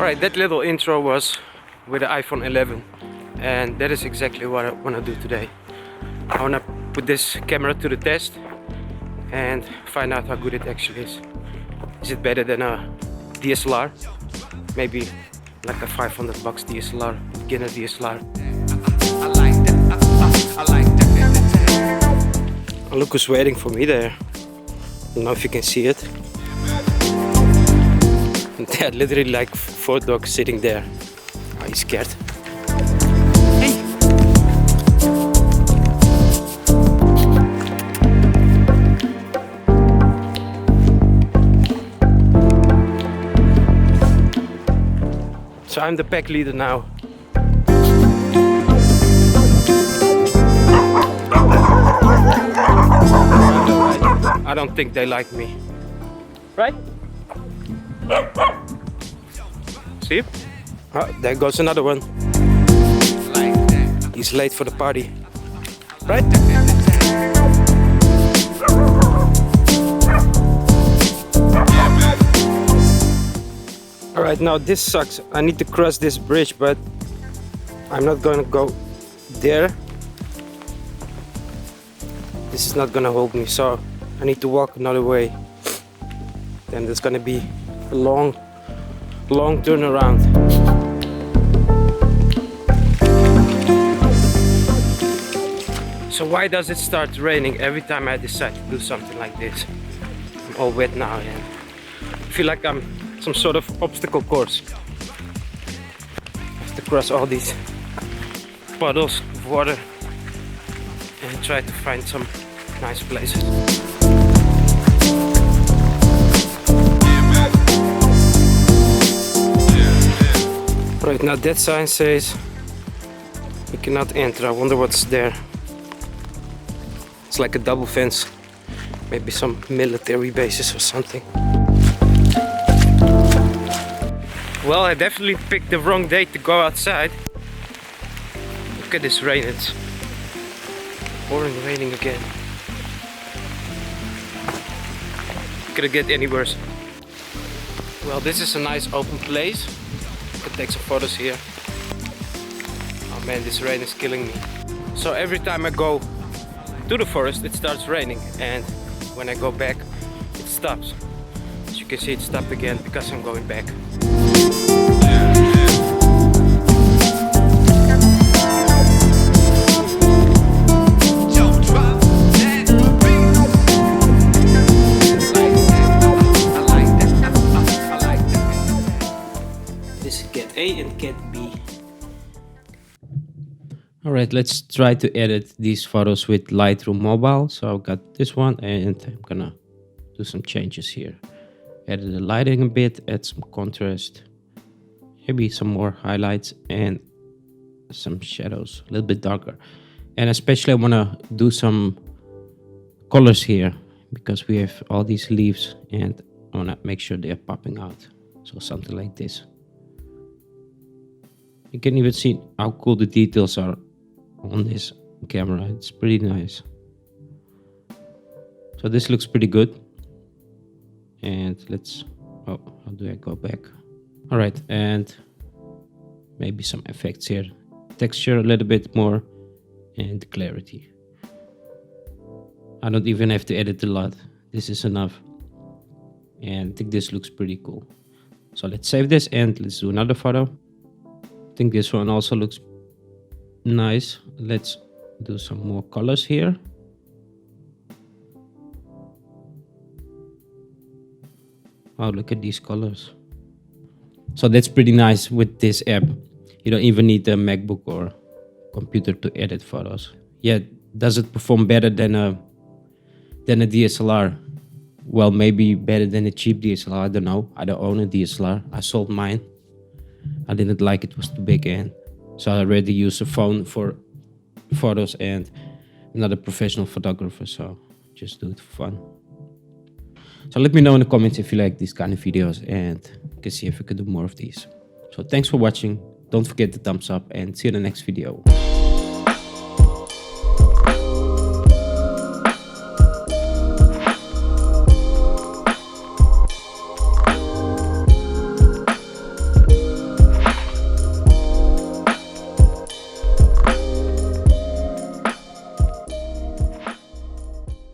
Alright, that little intro was with the iPhone 11, and that is exactly what I want to do today. I want to put this camera to the test and find out how good it actually is. Is it better than a DSLR? Maybe like a 500 bucks DSLR, beginner DSLR. Look who's waiting for me there. I don't know if you can see it. There are literally like 4 dogs sitting there. Oh, he's scared. Hey! So I'm the pack leader now. I don't think they like me. Right? See? Oh, there goes another one. He's late for the party. Right? Alright, now this sucks. I need to cross this bridge, but I'm not gonna go there. This is not gonna hold me, so I need to walk another way. Then there's gonna be a long turnaround. So why does it start raining every time I decide to do something like this? I'm all wet now and I feel like I'm some sort of obstacle course. I have to cross all these puddles of water and try to find some nice places. Right, now that sign says you cannot enter. I wonder what's there. It's like a double fence. Maybe some military bases or something. Well, I definitely picked the wrong day to go outside. Look at this rain. It's pouring raining again. Could it get any worse? Well, this is a nice open place. I can take some photos here. Oh man, this rain is killing me. So every time I go to the forest, it starts raining, and when I go back, it stops. As you can see, it stopped again because I'm going back. This is cat A and cat B. Alright, let's try to edit these photos with Lightroom mobile. So I've got this one and I'm gonna do some changes here. Edit the lighting a bit, add some contrast, maybe some more highlights and some shadows, a little bit darker. And especially I wanna do some colors here because we have all these leaves and I wanna make sure they're popping out. So something like this. You can even see how cool the details are on this camera. It's pretty nice. So this looks pretty good. And let's, oh, how do I go back? All right, and maybe some effects here. Texture a little bit more and clarity. I don't even have to edit a lot. This is enough. And I think this looks pretty cool. So let's save this and let's do another photo. I think this one also looks nice. Let's do some more colors here. Oh, look at these colors. So that's pretty nice with this app. You don't even need a MacBook or computer to edit photos. Yeah, does it perform better than a DSLR? Well, maybe better than a cheap DSLR. I don't know. I don't own a DSLR. I sold mine. I didn't like it was too big, and so I already use a phone for photos and another professional photographer, so just do it for fun. So let me know in the comments if you like these kind of videos and I can see if I could do more of these. So thanks for watching. Don't forget the thumbs up and see you in the next video.